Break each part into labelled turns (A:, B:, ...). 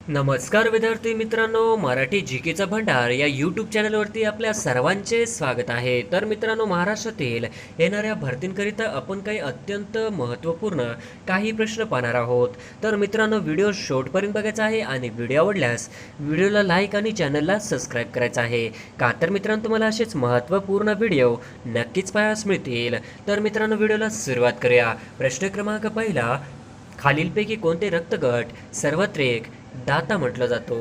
A: नमस्कार विद्यार्थी मित्रांनो, मराठी जीकेचा भंडार या यूट्यूब चॅनलवरती आपल्या सर्वांचे स्वागत आहे. तर मित्रांनो, महाराष्ट्रातील येणाऱ्या भरतींकरिता आपण काही अत्यंत महत्त्वपूर्ण काही प्रश्न पाहणार आहोत. तर मित्रांनो, व्हिडिओ शेवटपर्यंत बघायचा आहे आणि व्हिडिओ आवडल्यास व्हिडिओला लाईक आणि चॅनलला सबस्क्राईब करायचं आहे. का तर मित्रांनो, तुम्हाला असेच महत्त्वपूर्ण व्हिडिओ नक्कीच पाहायला मिळतील. तर मित्रांनो, व्हिडिओला सुरुवात करूया. प्रश्न क्रमांक पहिला, खालीलपैकी कोणते रक्तगट सर्वत्रिक दाता म्हटलं जातो?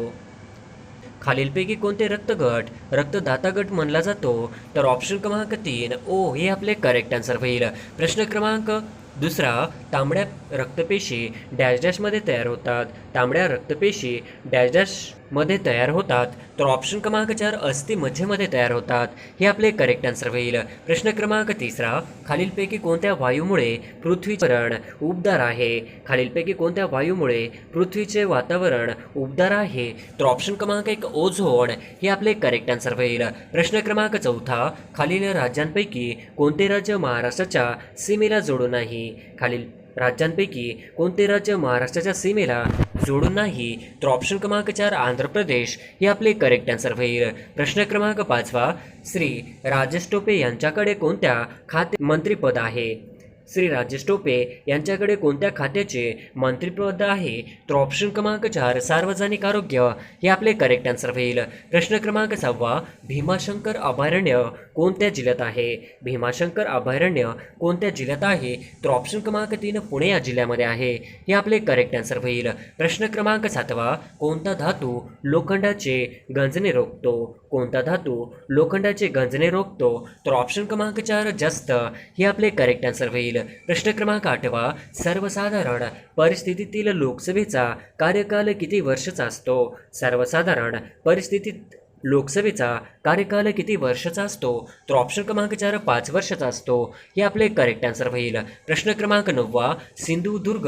A: खालीलपैकी कोणते रक्तगट रक्तदाता गट म्हणला जातो? तर ऑप्शन क्रमांक 3 ओ हे आपले करेक्ट आन्सर होईल. प्रश्न क्रमांक दुसरा, तांबड्या रक्तपेशी डॅश डॅशमध्ये तयार होतात. तांबड्या रक्तपेशी डॅश डॅशमध्ये तयार होतात. तर ऑप्शन क्रमांक 4 अस्थिमज्जेमध्ये तयार होतात. हे आपले करेक्ट आन्सर होईल. प्रश्न क्रमांक तिसरा, खालीलपैकी कोणत्या वायूमुळे पृथ्वीचे वातावरण उबदार आहे? खालीलपैकी कोणत्या वायूमुळे पृथ्वीचे वातावरण उबदार आहे? तर ऑप्शन क्रमांक 1 ओझोन हे आपले करेक्ट आन्सर होईल. प्रश्न क्रमांक चौथा, खालील राज्यांपैकी कोणते राज्य महाराष्ट्राच्या सीमेला जोडून नाही? खालील राज्यांपैकी कोणते राज्य महाराष्ट्राच्या सीमेला जोडून नाही? तर ऑप्शन क्रमांक 4 आंध्र प्रदेश हे आपले करेक्ट आन्सर होईल. प्रश्न क्रमांक 5, श्री राजेश टोपे यांच्याकडे कोणत्या खाते मंत्रिपद आहे? श्री राजेश टोपे यांच्याकडे कोणत्या खात्याचे मंत्रिपद आहे? तर ऑप्शन क्रमांक 4 सार्वजनिक आरोग्य हे आपले करेक्ट आन्सर होईल. प्रश्न क्रमांक 6, भीमाशंकर अभयारण्य कोणत्या जिल्ह्यात आहे? भीमाशंकर अभयारण्य कोणत्या जिल्ह्यात आहे? तर ऑप्शन क्रमांक 3 पुणे या जिल्ह्यामध्ये आहे. हे आपले करेक्ट आन्सर होईल. प्रश्न क्रमांक 7, कोणता धातू लोखंडाचे गंजणे रोखतो? कोणता धातू लोखंडाचे गंजणे रोखतो? तर ऑप्शन क्रमांक 4 जस्त हे आपले करेक्ट आन्सर होईल. प्रश्न क्रमांक 8, सर्वसाधारण परिस्थितीतील लोकसभेचा कार्यकाल किती वर्षाचा असतो? सर्वसाधारण परिस्थितीत लोकसभेचा कार्यकाल किती वर्षाचा असतो? तर ऑप्शन क्रमांक 4 5 वर्षाचा असतो. हे आपले करेक्ट आन्सर होईल. प्रश्न क्रमांक 9, सिंधुदुर्ग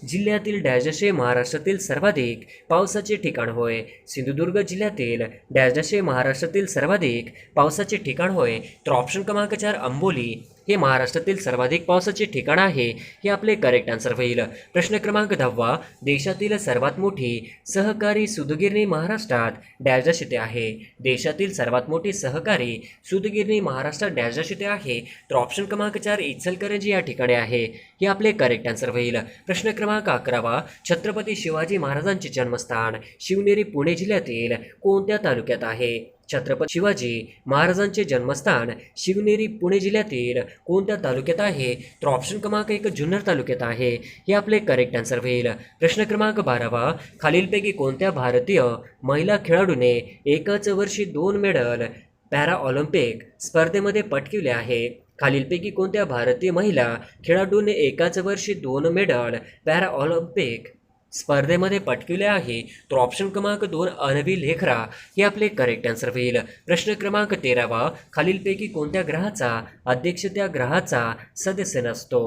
A: जिल्ह्यातील डॅश हे महाराष्ट्रातील सर्वाधिक पावसाचे ठिकाण होय? सिंधुदुर्ग जिल्ह्यातील डॅश हे महाराष्ट्रातील सर्वाधिक पावसाचे ठिकाण होय? तर ऑप्शन क्रमांक 4 अंबोली हे महाराष्ट्रातील सर्वाधिक पावसाचे ठिकाण आहे. हे आपले करेक्ट आन्सर होईल. प्रश्न क्रमांक 10, देशातील सर्वात मोठी सहकारी सूतगिरणी महाराष्ट्रात डॅश येथे आहे? देशातील सर्वात मोठी सहकारी सूतगिरणी महाराष्ट्रात डॅश येथे आहे? तर ऑप्शन क्रमांक 4 इचलकरंजी या ठिकाणी आहे. हे आपले करेक्ट आन्सर होईल. प्रश्न क्रमांक 11, छत्रपती शिवाजी महाराजांचे जन्मस्थान शिवनेरी पुणे जिल्ह्यातील कोणत्या तालुक्यात आहे? छत्रपती शिवाजी महाराजांचे जन्मस्थान शिवनेरी पुणे जिल्ह्यातील कोणत्या तालुक्यात आहे? तर ऑप्शन क्रमांक 1 जुन्नर तालुक्यात आहे. हे आपले करेक्ट आन्सर होईल. प्रश्न क्रमांक 12, खालीलपैकी कोणत्या भारतीय महिला खेळाडूने एकाच वर्षी 2 मेडल पॅरा ऑलिम्पिक स्पर्धेमध्ये पटकावले आहे? खालीलपैकी कोणत्या भारतीय महिला खेळाडूने एकाच वर्षी 2 मेडल पॅरा ऑलिम्पिक स्पर्धेमध्ये पटकावले आहे? तर ऑप्शन क्रमांक 2 अन्वी लेखरा हे आपले करेक्ट आन्सर होईल. प्रश्न क्रमांक 13, खालीलपैकी कोणत्या ग्रहाचा अध्यक्ष त्या ग्रहाचा सदस्य नसतो?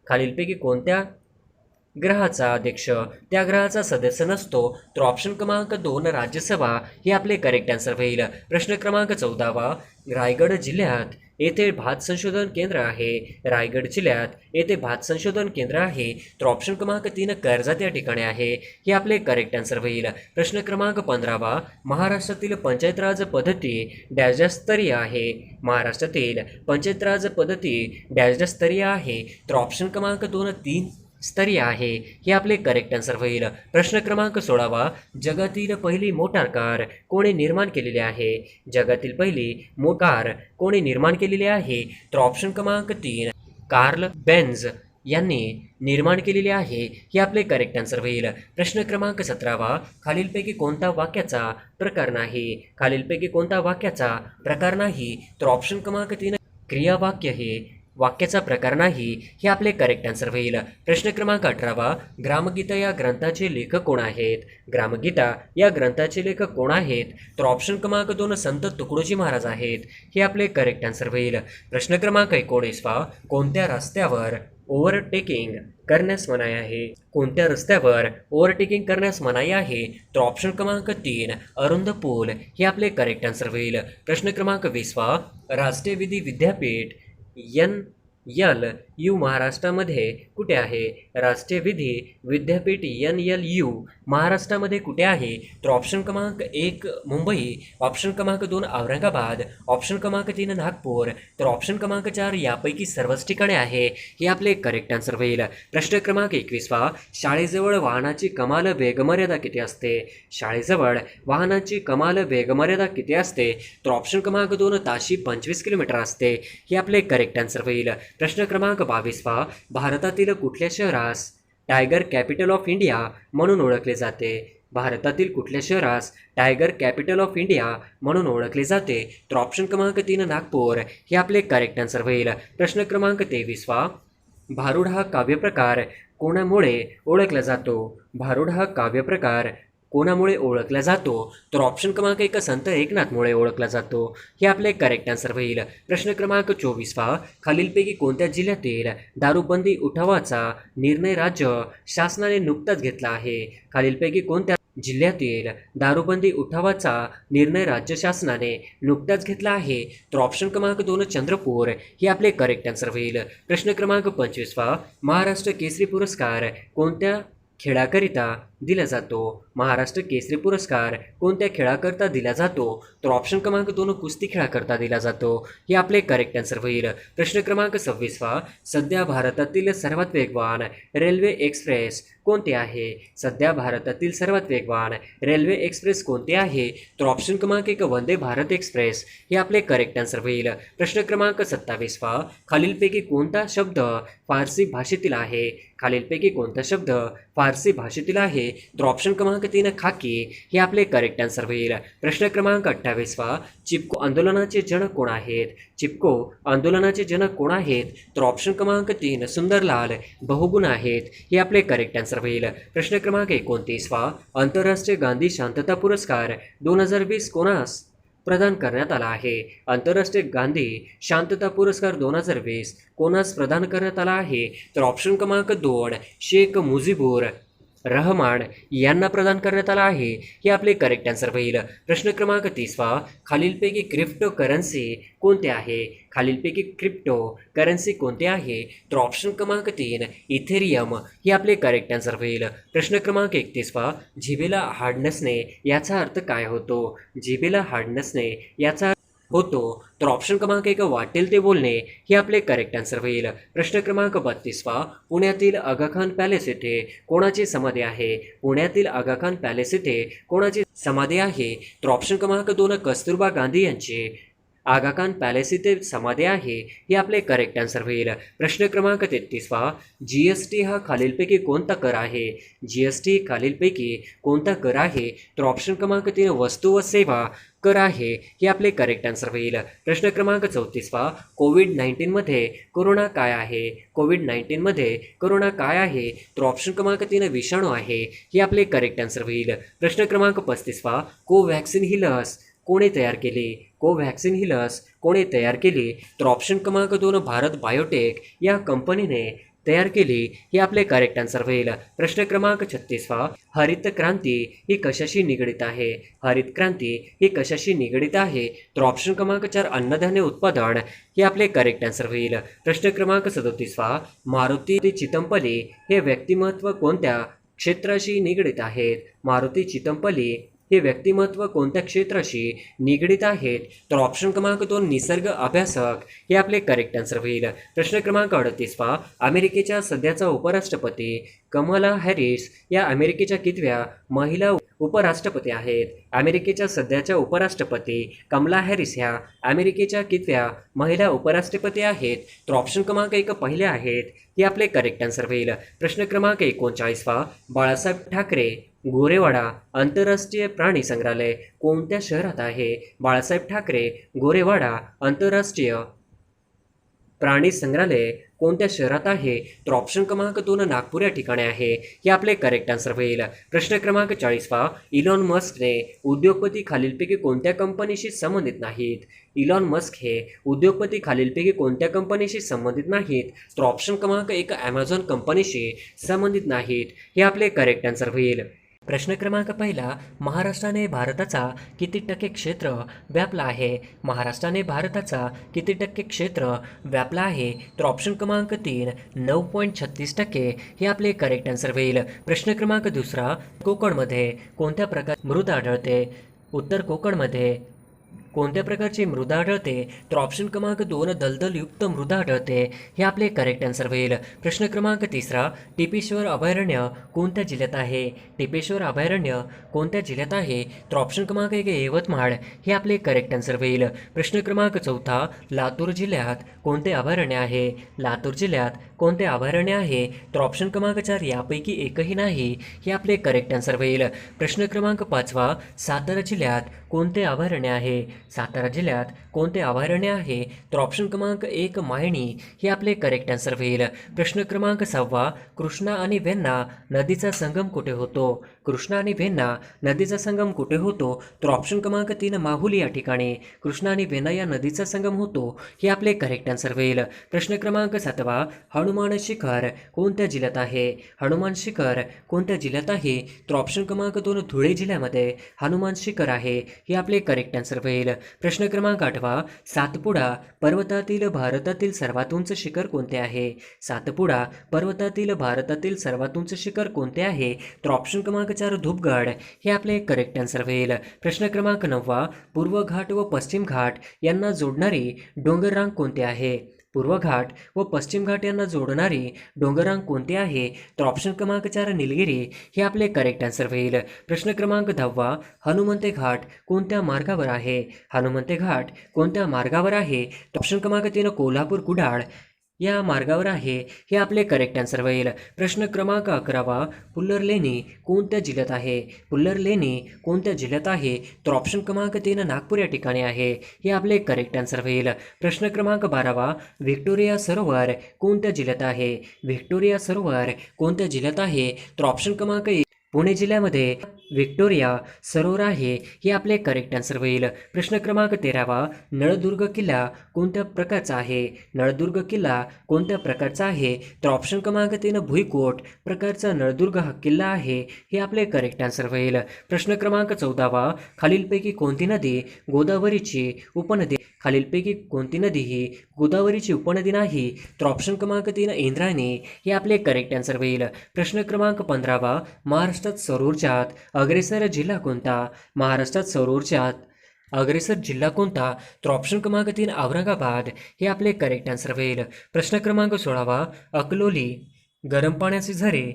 A: खालीलपैकी कोणत्या ग्रहाचा अध्यक्ष त्या ग्रहाचा सदस्य नसतो? तर ऑप्शन क्रमांक 2 राज्यसभा हे आपले करेक्ट आन्सर होईल. प्रश्न क्रमांक 14, रायगड जिल्ह्यात येथे भात संशोधन केंद्र आहे. रायगड जिल्ह्यात येथे भात संशोधन केंद्र आहे. तर ऑप्शन क्रमांक 3 कर्जत या ठिकाणी आहे. हे आपले करेक्ट आन्सर होईल. प्रश्न क्रमांक 15, महाराष्ट्रातील पंचायत राज पद्धती डॅश स्तरीय आहे? महाराष्ट्रातील पंचायत राज पद्धती डॅश स्तरीय आहे? तर ऑप्शन क्रमांक 2 3 स्तरीय आहे. हे आपले करेक्ट आन्सर होईल. प्रश्न क्रमांक 16, जगातील पहिली मोटार कार कोणी निर्माण केलेली आहे? जगातील पहिली मोटार कोणी निर्माण केलेली आहे? तर ऑप्शन क्रमांक 3 कार्ल बेन्झ यांनी निर्माण केलेली आहे. हे आपले करेक्ट आन्सर होईल. प्रश्न क्रमांक 17, खालीलपैकी कोणता वाक्याचा प्रकार नाही? खालीलपैकी कोणता वाक्याचा प्रकार नाही? तर ऑप्शन क्रमांक 3 क्रियावाक्य हे वाक्याचा प्रकार नाही. हे आपले करेक्ट आन्सर होईल. प्रश्न क्रमांक 18, ग्रामगीता या ग्रंथाचे लेखक कोण आहेत? ग्रामगीता या ग्रंथाचे लेखक कोण आहेत? तर ऑप्शन क्रमांक 2 संत तुकडोजी महाराज आहेत. हे आपले करेक्ट आन्सर होईल. प्रश्न क्रमांक 19, कोणत्या रस्त्यावर ओव्हरटेकिंग करण्यास मनाई आहे? कोणत्या रस्त्यावर ओव्हरटेकिंग करण्यास मनाई आहे? तर ऑप्शन क्रमांक 3 अरुंद पूल हे आपले करेक्ट आन्सर होईल. प्रश्न क्रमांक 20, राष्ट्रीय विधी विद्यापीठ यल यू महाराष्ट्रामध्ये कुठे आहे? राष्ट्रीय विधी विद्यापीठ NLU महाराष्ट्रामध्ये कुठे आहे? तर ऑप्शन क्रमांक 1 मुंबई, ऑप्शन क्रमांक 2 औरंगाबाद, ऑप्शन क्रमांक 3 नागपूर, तर ऑप्शन क्रमांक 4 यापैकी सर्वच ठिकाणे आहे. हे आपले करेक्ट आन्सर होईल. प्रश्न क्रमांक 21 शाळेजवळ वाहनाची कमाल वेगमर्यादा किती असते? शाळेजवळ वाहनाची कमाल वेगमर्यादा किती असते? तर ऑप्शन क्रमांक 2 ताशी 25 किलोमीटर असते. हे आपले करेक्ट आन्सर होईल. प्रश्न क्रमांक 22 भारतातील कुठल्या शहरास टायगर कॅपिटल ऑफ इंडिया म्हणून ओळखले जाते? भारतातील कुठल्या शहरास टायगर कॅपिटल ऑफ इंडिया म्हणून ओळखले जाते? तर ऑप्शन क्रमांक 3 नागपूर. हे आपले करेक्ट आन्सर होईल. प्रश्न क्रमांक 23 भारुड हा काव्यप्रकार कोणामुळे ओळखला जातो? भारुड हा काव्यप्रकार कोणामुळे ओळखला जातो? तर ऑप्शन क्रमांक 1 संत एकनाथमुळे ओळखला जातो. हे आपले करेक्ट आन्सर होईल. प्रश्न क्रमांक 24 खालीलपैकी कोणत्या जिल्ह्यातील दारूबंदी उठावाचा निर्णय राज्य शासनाने नुकताच घेतला आहे? खालीलपैकी कोणत्या जिल्ह्यातील दारूबंदी उठावाचा निर्णय राज्य शासनाने नुकताच घेतला आहे? तर ऑप्शन क्रमांक 2 चंद्रपूर. हे आपले करेक्ट आन्सर होईल. प्रश्न क्रमांक 25 महाराष्ट्र केसरी पुरस्कार कोणत्या खेळाकरिता दिला जातो? महाराष्ट्र केसरी पुरस्कार कोणत्या खेळाकरता दिला जातो? तर ऑप्शन क्रमांक 2 कुस्ती खेळाकरता दिला जातो. हे आपले करेक्ट आन्सर होईल. प्रश्न क्रमांक 26 सध्या भारतातील सर्वात वेगवान रेल्वे एक्सप्रेस कोणते आहे? सध्या भारतातील सर्वात वेगवान रेल्वे एक्सप्रेस कोणते आहे? तर ऑप्शन क्रमांक 1 वंदे भारत एक्सप्रेस. हे आपले करेक्ट आन्सर होईल. प्रश्न क्रमांक 27 खालीलपैकी कोणता शब्द फारसी भाषेतील आहे? खालीलपैकी कोणता शब्द फारसी भाषेतील आहे? तर ऑप्शन क्रमांक 3 खाकी. हे आपले करेक्ट आन्सर होईल. प्रश्न क्रमांक 28 चिपको आंदोलनाचे जनक कोण आहेत? चिपको आंदोलनाचे जनक कोण आहेत? तर ऑप्शन क्रमांक 3 सुंदरलाल बहुगुण आहेत. हे आपले करेक्ट आन्सर होईल. प्रश्न क्रमांक 29 आंतरराष्ट्रीय गांधी शांतता पुरस्कार 2020 कोणास प्रदान करण्यात आला आहे? आंतरराष्ट्रीय गांधी शांतता पुरस्कार 2020 कोणास प्रदान करण्यात आला आहे? तर ऑप्शन क्रमांक 2 शेख मुजीबुर रहमान यांना प्रदान करण्यात आला आहे. हे आपले करेक्ट आन्सर होईल. प्रश्न क्रमांक 30 खालीलपैकी क्रिप्टो करन्सी कोणते आहे? खालीलपैकी क्रिप्टो करन्सी कोणते आहे? तर ऑप्शन क्रमांक 3 इथेरियम. हे आपले करेक्ट आन्सर होईल. प्रश्न क्रमांक 31 जिभेला हाड नसणे याचा अर्थ काय होतो? जिभेला हाड नसणे याचा होतो तर ऑप्शन क्रमांक 1 वाटेल ते बोलणे. हे आपले करेक्ट आन्सर होईल. प्रश्न क्रमांक 32 पुण्यातील आगा खान पॅलेस येथे कोणाची समाधी आहे? पुण्यातील आगा खान पॅलेस येथे कोणाची समाधी आहे? तर ऑप्शन क्रमांक 2 कस्तुरबा गांधी यांची आगा खान पॅलेस येथे समाधी आहे. हे आपले करेक्ट आन्सर होईल. प्रश्न क्रमांक 33 GST हा खालीलपैकी कोणता कर आहे? GST खालीलपैकी कोणता कर आहे? तर ऑप्शन क्रमांक 3 वस्तू व सेवा कर आहे. हे आपले करेक्ट आन्सर होईल. प्रश्न क्रमांक 34 कोविड-19 मध्ये कोरोना काय आहे? कोविड-19 मध्ये कोरोना काय आहे? तर ऑप्शन क्रमांक 3 विषाणू आहे. हे आपले करेक्ट आन्सर होईल. प्रश्न क्रमांक 35 कोव्हॅक्सिन ही लस कोणी तयार केली? कोव्हॅक्सिन ही लस कोणी तयार केली? तर ऑप्शन क्रमांक 2 भारत बायोटेक या कंपनीने तयार केली. हे आपले करेक्ट आन्सर होईल. प्रश्न क्रमांक 36 हरित क्रांती ही कशाशी निगडित आहे? हरित क्रांती ही कशाशी निगडित आहे? तर ऑप्शन क्रमांक 4 अन्नधान्य उत्पादन. हे आपले करेक्ट आन्सर होईल. प्रश्न क्रमांक 37 मारुती चितमपल्ली हे व्यक्तिमत्व कोणत्या क्षेत्राशी निगडित आहेत? मारुती चितमपल्ली हे व्यक्तिमत्व कोणत्या क्षेत्राशी निगडित आहेत? तर ऑप्शन क्रमांक 2 निसर्ग अभ्यासक. हे आपले करेक्ट आन्सर होईल. प्रश्न क्रमांक 38 अमेरिकेच्या सध्याचा उपराष्ट्रपती कमला हॅरिस या अमेरिकेच्या कितव्या महिला उपराष्ट्रपती आहेत? अमेरिकेच्या सध्याच्या उपराष्ट्रपती कमला हॅरिस ह्या अमेरिकेच्या कितव्या महिला उपराष्ट्रपती आहेत? तर ऑप्शन क्रमांक 1 पहिल्या आहेत. हे आपले करेक्ट आन्सर होईल. प्रश्न क्रमांक 39 बाळासाहेब ठाकरे गोरेवाडा आंतरराष्ट्रीय प्राणी संग्रहालय कोणत्या शहरात आहे? बाळासाहेब ठाकरे गोरेवाडा आंतरराष्ट्रीय प्राणी संग्रहालय कोणत्या शहरात आहे? तर ऑप्शन क्रमांक 2 नागपूर या ठिकाणी आहे. हे आपले करेक्ट आन्सर होईल. प्रश्न क्रमांक 40 इलॉन मस्कने उद्योगपती खालीलपैकी कोणत्या कंपनीशी संबंधित नाहीत? इलॉन मस्क हे उद्योगपती खालीलपैकी कोणत्या कंपनीशी संबंधित नाहीत? तर ऑप्शन क्रमांक 1 ॲमेझॉन कंपनीशी संबंधित नाहीत. हे आपले करेक्ट आन्सर होईल. प्रश्न क्रमांक पहिला, महाराष्ट्राने भारताचा किती टक्के क्षेत्र व्यापला आहे? महाराष्ट्राने भारताचा किती टक्के क्षेत्र व्यापला आहे? तर ऑप्शन क्रमांक 3 9.36% हे आपले करेक्ट आन्सर होईल. प्रश्न क्रमांक दुसरा, कोकणमध्ये कोणत्या प्रकार मृदा आढळते? उत्तर कोकणमध्ये कोणत्या प्रकारची मृदा आढळते? तर ऑप्शन क्रमांक 2 दलदलयुक्त मृदा आढळते हे आपले करेक्ट आन्सर होईल. प्रश्न क्रमांक तिसरा, टिपेश्वर अभयारण्य कोणत्या जिल्ह्यात आहे? टिपेश्वर अभयारण्य कोणत्या जिल्ह्यात आहे? तर ऑप्शन क्रमांक 1 यवतमाळ हे आपले करेक्ट आन्सर होईल. प्रश्न क्रमांक चौथा, लातूर जिल्ह्यात कोणते अभयारण्य आहे? लातूर जिल्ह्यात कोणते अभयारण्य आहे? तर ऑप्शन क्रमांक 4 यापैकी एकही नाही हे आपले करेक्ट आन्सर होईल. प्रश्न क्रमांक पाचवा, सातारा जिल्ह्यात कोणते अभयारण्य आहे? सातारा जिल्ह्यात कोणते अभयारण्य आहे? तर ऑप्शन क्रमांक 1 मायणी हे आपले करेक्ट आन्सर होईल. प्रश्न क्रमांक 6, कृष्णा आणि वेण्णा नदीचा संगम कुठे होतो? कृष्णा आणि वेण्णा नदीचा संगम कुठे होतो? तर ऑप्शन क्रमांक 3 माहुली या ठिकाणी कृष्णा आणि वेण्णा या नदीचा संगम होतो हे आपले करेक्ट आन्सर होईल. प्रश्न क्रमांक 7, हनुमान शिखर कोणत्या जिल्ह्यात आहे? हनुमान शिखर कोणत्या जिल्ह्यात आहे? तर ऑप्शन क्रमांक 2 धुळे जिल्ह्यामध्ये हनुमान शिखर आहे हे आपले करेक्ट आन्सर होईल. प्रश्न क्रमांक 8, सातपुडा पर्वतातील भारतातील सर्वात उंच शिखर कोणते आहे? सातपुडा पर्वतातील भारतातील सर्वात उंच शिखर कोणते आहे? तर ऑप्शन क्रमांक 4 धूपगड हे आपले करेक्ट आन्सर होईल. प्रश्न क्रमांक 9, पूर्व घाट व पश्चिम घाट यांना जोडणारी डोंगर रांग कोणती आहे? पूर्व घाट व पश्चिम घाट यांना जोडणारी डोंगररांग कोणती आहे? तर ऑप्शन क्रमांक 4 निलगिरी हे आपले करेक्ट आन्सर होईल. प्रश्न क्रमांक 10, हनुमंते घाट कोणत्या मार्गावर आहे? हनुमंते घाट कोणत्या मार्गावर आहे? तर ऑप्शन क्रमांक 3 कोल्हापूर कुडाळ या मार्गावर आहे हे आपले करेक्ट आन्सर होईल. प्रश्न क्रमांक 11, पुल्लर लेणी कोणत्या जिल्ह्यात आहे? पुल्लर लेणी कोणत्या जिल्ह्यात आहे? तर ऑप्शन क्रमांक 3 नागपूर या ठिकाणी आहे हे आपले करेक्ट आन्सर होईल. प्रश्न क्रमांक 12, व्हिक्टोरिया सरोवर कोणत्या जिल्ह्यात आहे? व्हिक्टोरिया सरोवर कोणत्या जिल्ह्यात आहे? तर ऑप्शन क्रमांक 1 पुणे जिल्ह्यामध्ये व्हिक्टोरिया सरोवर आहे हे आपले करेक्ट आन्सर होईल. प्रश्न क्रमांक 13, नळदुर्ग किल्ला कोणत्या प्रकारचा आहे? नळदुर्ग किल्ला कोणत्या प्रकारचा आहे? तर ऑप्शन क्रमांक 3 भुईकोट प्रकारचा नळदुर्ग हा किल्ला आहे हे आपले करेक्ट आन्सर होईल. प्रश्न क्रमांक 14, खालीलपैकी कोणती नदी गोदावरीची उपनदी? खालीलपैकी कोणती नदी ही गोदावरीची उपनदी नाही? तर ऑप्शन क्रमांक 3 इंद्रायणी हे आपले करेक्ट आन्सर होईल. प्रश्न क्रमांक 15, महाराष्ट्रात सौर ऊर्जात अग्रेसर जिल्हा कोणता? महाराष्ट्रात सौर ऊर्जात अग्रेसर जिल्हा कोणता? तर ऑप्शन क्रमांक 3 औरंगाबाद हे आपले करेक्ट आन्सर होईल. प्रश्न क्रमांक 16, अकलोली गरम पाण्याचे झरे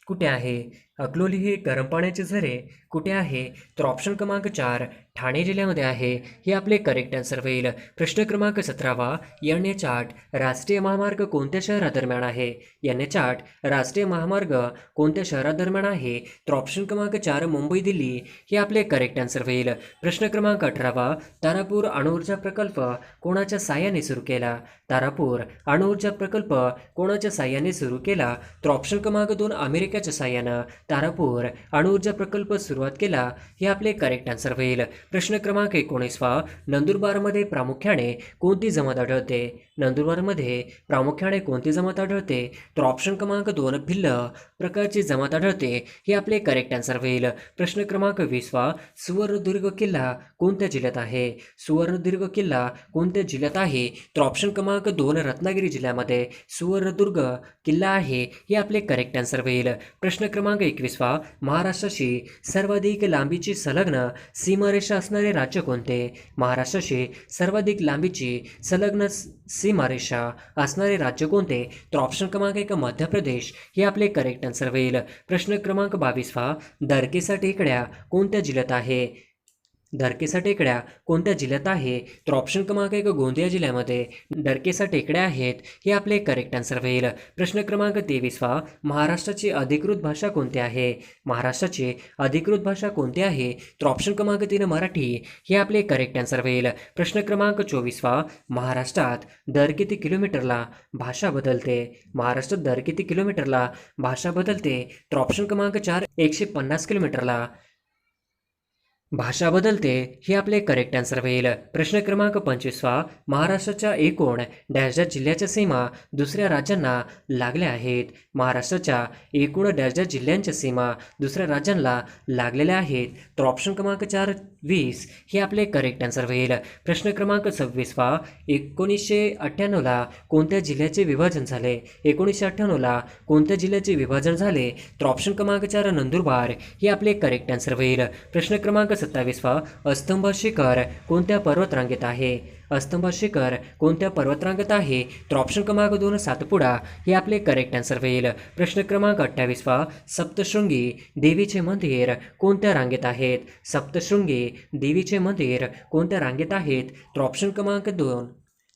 A: कुठे आहे? अकलोली हे गरम पाण्याचे झरे कुठे आहे? तर ऑप्शन क्रमांक 4 ठाणे जिल्ह्यामध्ये आहे हे आपले करेक्ट आन्सर होईल. प्रश्न क्रमांक 17, NH8 राष्ट्रीय महामार्ग कोणत्या शहरादरम्यान आहे? NH8 राष्ट्रीय महामार्ग कोणत्या शहरादरम्यान आहे? तर ऑप्शन क्रमांक 4 मुंबई दिल्ली हे आपले करेक्ट आन्सर होईल. प्रश्न क्रमांक 18, तारापूर अणुऊर्जा प्रकल्प कोणाच्या साहाय्याने सुरू केला? तारापूर अणुऊर्जा प्रकल्प कोणाच्या साहाय्याने सुरू केला? तर ऑप्शन क्रमांक 2 अमेरिकेच्या साहाय्यानं तारापूर अणुऊर्जा प्रकल्प सुरुवात केला हे आपले करेक्ट आन्सर होईल. प्रश्न क्रमांक 19, नंदुरबारमध्ये प्रामुख्याने कोणती जमात आढळते? नंदुरबारमध्ये प्रामुख्याने कोणती जमात आढळते? तर ऑप्शन क्रमांक 2 भिल्ल प्रकारची जमात आढळते हे आपले करेक्ट आन्सर होईल. प्रश्न क्रमांक 20, सुवर्णदुर्ग किल्ला कोणत्या जिल्ह्यात आहे? सुवर्णदुर्ग किल्ला कोणत्या जिल्ह्यात आहे? तर ऑप्शन क्रमांक 2 रत्नागिरी जिल्ह्यामध्ये सुवर्णदुर्ग किल्ला आहे हे आपले करेक्ट आन्सर होईल. प्रश्न क्रमांक 21, महाराष्ट्राशी सर्वाधिक लांबीची संलग्न सीमारेषा असणारे राज्य कोणते? महाराष्ट्राशी सर्वाधिक लांबीची संलग्न सीमारेषा असणारे राज्य कोणते? तर ऑप्शन क्रमांक 1 मध्य प्रदेश हे आपले करेक्ट आन्सर होईल. प्रश्न क्रमांक 22, दरकेसा टेकड्या कोणत्या जिल्ह्यात आहे? दरकेसा टेकड्या कोणत्या जिल्ह्यात आहे? तर ऑप्शन क्रमांक 1 गोंदिया जिल्ह्यामध्ये दरकेसा टेकड्या आहेत हे आपले करेक्ट आन्सर होईल. प्रश्न क्रमांक 23, महाराष्ट्राची अधिकृत भाषा कोणती आहे? महाराष्ट्राची अधिकृत भाषा कोणती आहे? तर ऑप्शन क्रमांक 3 मराठी हे आपले करेक्ट आन्सर होईल. प्रश्न क्रमांक 24, महाराष्ट्रात दर किती किलोमीटरला भाषा बदलते? महाराष्ट्रात दर किती किलोमीटरला भाषा बदलते? तर ऑप्शन क्रमांक 4 150 किलोमीटरला भाषा बदलते हे आपले करेक्ट आन्सर होईल. प्रश्न क्रमांक 25वा. महाराष्ट्राच्या एकूण डॅश डॅश जिल्ह्याच्या सीमा दुसऱ्या राज्यांना लागल्या आहेत. महाराष्ट्राच्या एकूण डॅश डॅश जिल्ह्यांच्या सीमा दुसऱ्या राज्यांना लागलेल्या आहेत. तर ऑप्शन क्रमांक 4 20 हे आपले करेक्ट आन्सर होईल. प्रश्न क्रमांक 26वा. 1998ला कोणत्या जिल्ह्याचे विभाजन झाले? 1998ला कोणत्या जिल्ह्याचे विभाजन झाले? तर ऑप्शन क्रमांक 4 नंदुरबार हे आपले करेक्ट आन्सर होईल. प्रश्न क्रमांक 27वा. अस्तंभ शिखर कोणत्या पर्वतरांगेत आहे? अस्तंभ शिखर कोणत्या पर्वतरांगेत आहे? तर ऑप्शन क्रमांक 2 सातपुडा हे आपले करेक्ट आन्सर होईल. प्रश्न क्रमांक 28वा. सप्तशृंगी देवीचे मंदिर कोणत्या रांगेत आहेत? सप्तशृंगी देवीचे मंदिर कोणत्या रांगेत आहेत? तर ऑप्शन क्रमांक 2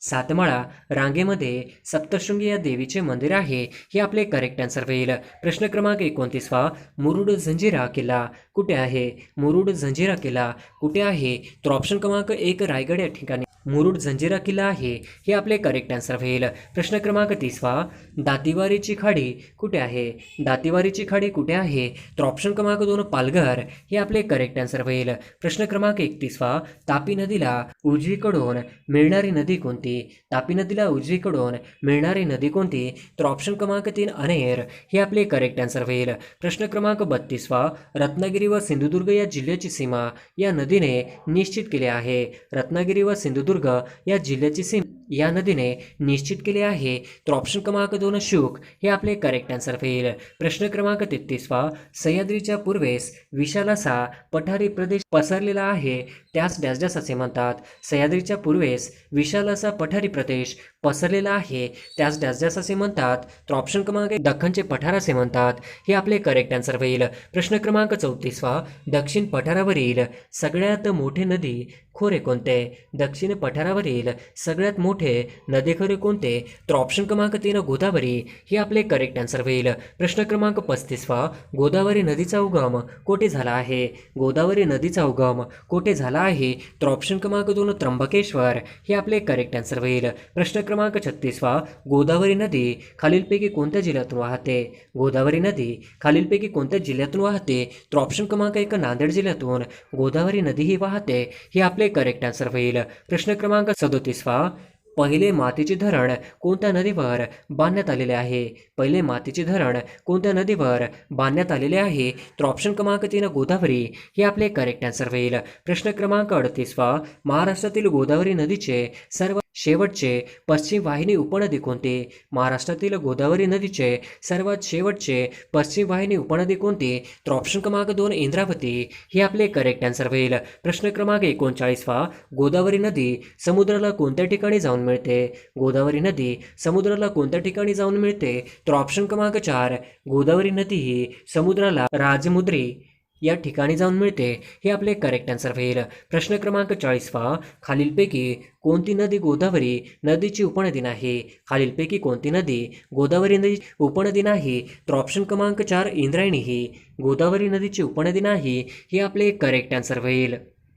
A: सातमाळा रांगेमध्ये सप्तशृंगी या देवीचे मंदिर आहे हे आपले करेक्ट आन्सर होईल. प्रश्न क्रमांक 29वा. मुरुड जंजिरा किल्ला कुठे आहे? मुरुड जंजिरा किल्ला कुठे आहे? तर ऑप्शन क्रमांक 1 रायगड या ठिकाणी मुरुड जंजिरा किल्ला आहे हे आपले करेक्ट आन्सर होईल. प्रश्न क्रमांक 30वा. दातीवारीची खाडी कुठे आहे? दातीवारीची खाडी कुठे आहे? तर ऑप्शन क्रमांक 2 पालघर हे आपले करेक्ट आन्सर होईल. प्रश्न क्रमांक 31वा. तापी नदीला उजवीकडून मिळणारी नदी कोणती? तापी नदीला उजवीकडून मिळणारी नदी कोणती? तर ऑप्शन क्रमांक 3 अनेर हे आपले करेक्ट आन्सर होईल. प्रश्न क्रमांक 32वा. रत्नागिरी व सिंधुदुर्ग या जिल्ह्याची सीमा या नदीने निश्चित केली आहे. रत्नागिरी व सिंधुदुर्ग या जिल्ह्याची सीमा या नदीने निश्चित केली आहे. तर ऑप्शन क्रमांक 2 शुक हे आपले करेक्ट आन्सर होईल. प्रश्न क्रमांक 33वा. सह्याद्रीच्या पूर्वेस विशाल असा पठारी प्रदेश पसरलेला आहे त्यास डॅश डॅश असे म्हणतात. सह्याद्रीच्या पूर्वेस विशाल असा पठारी प्रदेश पसरलेला आहे त्यास डॅश डॅश असे म्हणतात. तर ऑप्शन क्रमांक 1 दख्खनचे पठार असे म्हणतात हे आपले करेक्ट आन्सर होईल. प्रश्न क्रमांक 34वा. दक्षिण पठारावरील सगळ्यात मोठे नदी खोरे कोणते? दक्षिण पठारावरील सगळ्यात मोठे नदीखोरे कोणते? तर ऑप्शन क्रमांक 3 गोदावरी हे आपले करेक्ट आन्सर होईल. प्रश्न क्रमांक 35वा. गोदावरी नदीचा उगम कोठे झाला आहे? गोदावरी नदीचा उगम कोठे झाला आहे? तर ऑप्शन क्रमांक 2 त्र्यंबकेश्वर हे आपले करेक्ट आन्सर होईल. प्रश्न क्रमांक 36वा. गोदावरी नदी खालीलपैकी कोणत्या जिल्ह्यातून वाहते? गोदावरी नदी खालीलपैकी कोणत्या जिल्ह्यातून वाहते? तर ऑप्शन क्रमांक 1 नांदेड जिल्ह्यातून गोदावरी नदी ही वाहते हे आपले करेक्ट आन्सर होईल. प्रश्न क्रमांक 37वा. पहिले मातीचे धरण कोणत्या नदीवर बांधण्यात आलेले आहे? पहिले मातीचे धरण कोणत्या नदीवर बांधण्यात आलेले आहे? तर ऑप्शन क्रमांक 3 गोदावरी हे आपले करेक्ट आन्सर होईल. प्रश्न क्रमांक 38वा. महाराष्ट्रातील गोदावरी नदीचे सर्वात शेवटचे पश्चिम वाहिनी उपनदी कोणती? महाराष्ट्रातील गोदावरी नदीचे सर्वात शेवटचे पश्चिम वाहिनी उपनदी कोणती? तर ऑप्शन क्रमांक 2 इंद्रावती हे आपले करेक्ट आन्सर होईल. प्रश्न क्रमांक 39वा. गोदावरी नदी समुद्राला कोणत्या ठिकाणी जाऊन मिळते? गोदावरी नदी समुद्राला कोणत्या ठिकाणी जाऊन मिळते? तर ऑप्शन क्रमांक 4 गोदावरी नदी ही समुद्राला राजमुद्री या ठिकाणी जाऊन मिळते हे आपले करेक्ट आन्सर होईल. प्रश्न क्रमांक 40वा. खालीलपैकी कोणती नदी गोदावरी नदीची उपनदी नाही? खालीलपैकी कोणती नदी गोदावरी नदी उपनदी नाही? तर ऑप्शन क्रमांक 4 इंद्रायणी ही गोदावरी नदीची उपनदी नाही हे आपले करेक्ट आन्सर होईल.